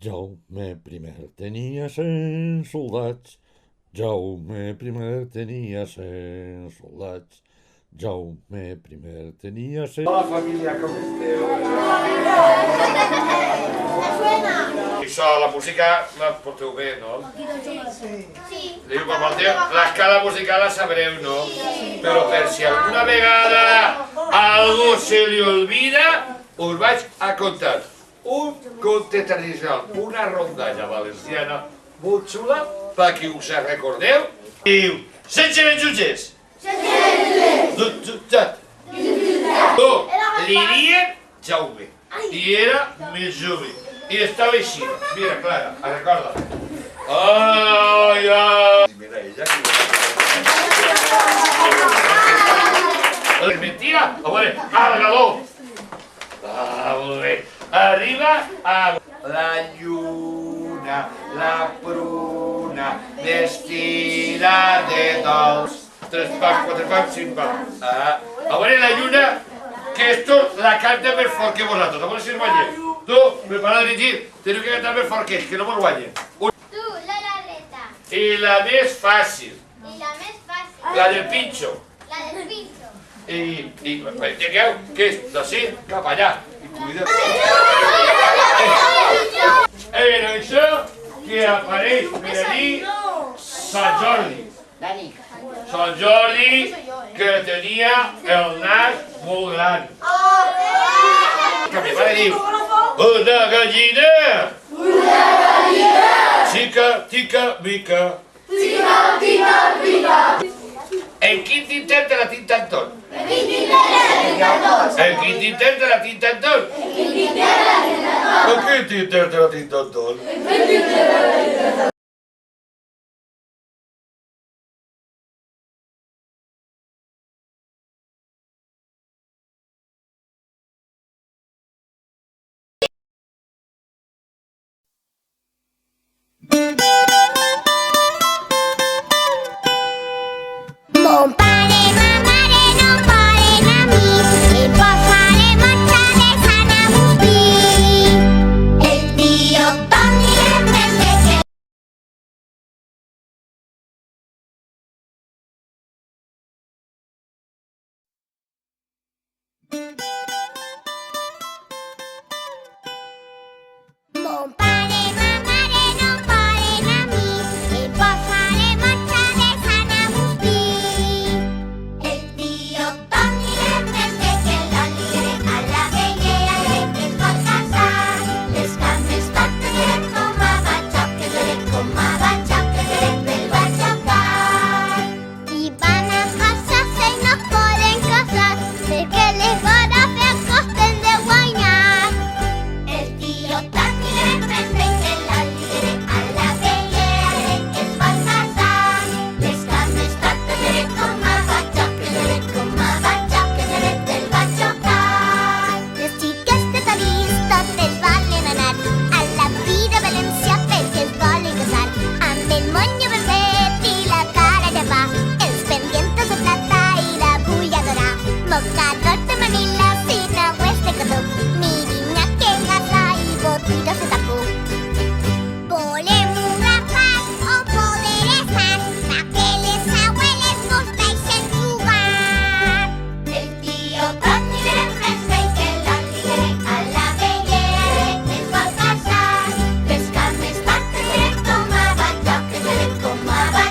Jaume primer tenia 100 soldats. Jaume primer tenia 100 soldats. Jaume primer tenia 100... Hola família, com esteu? Això, la música la porteu bé, no? Sí. Diu, com el teu, l'escala musical la sabreu, no? Però per si alguna vegada a algú se li olvida, us vaig a contar un conte tradicional, una rondalla valenciana molt xula, perquè us recordeu. Diu, sense ben jutges. Jutjat. Tu, li dien Jaume, i era més jove, i estava així. Mira, Clara, recorda. Ai, ai. Mira ella. És mentira? A veure, al galó. Molt bé. Arriba a la lluna, la pruna, vestida de dolç. 3 pams, 4 pams, 5 pams. A veure la lluna, que esto la canta més fort que vosaltres. A veure si es guanyem. Tu, preparada a dirigir, teniu que cantar més fort que ells, que no mos guanyen. Tu, la larreta. I la més fàcil, I la més fàcil. la del pinxo. La del pinxo. I entengueu que és d'ací cap allà. I cuida't. En això que apareix per allí Sant Jordi. Sant Jordi que tenia el nas molt gran. Que mi mare diu, una gallina! Xica, tica, mica. En quin tintet de la tinta Anton? En quin tintet de la tinta Anton? En quin tintet de la tinta Anton? Mon pare i ma mare no poden a mi i posarem de Sant Agustí. El tío Toni és més que Mon pare i ma mare no poden a mi i posarem de Sant Agustí. El tío Toni és més que l'oli a la vella que es va casar. Les cames totes com a batxoc, com a batxoc, del batxocar. I van a casar-se i no poden casar perquè les garafes costen de guanyar. El tío Toni és més que l'oli a la vella que es va casar. Les cames totes com a batxoc, del batxocar. Les xiques de París totes volen anar a la vida a València perquè es volen casar. Amb el monyo verdet i la cara de pa, els pendientes de plata i la bulla d'ora. Mocadors de Manila, sinagües de cotó, mi niña que gasa i botitos de tapó. Volem un rapat o poder estar pa que les abueles nos deixen jugar. El tío Toni és més que l'oli a la vella que es vol casar. Les cames totes com a batxoc, del batxocar.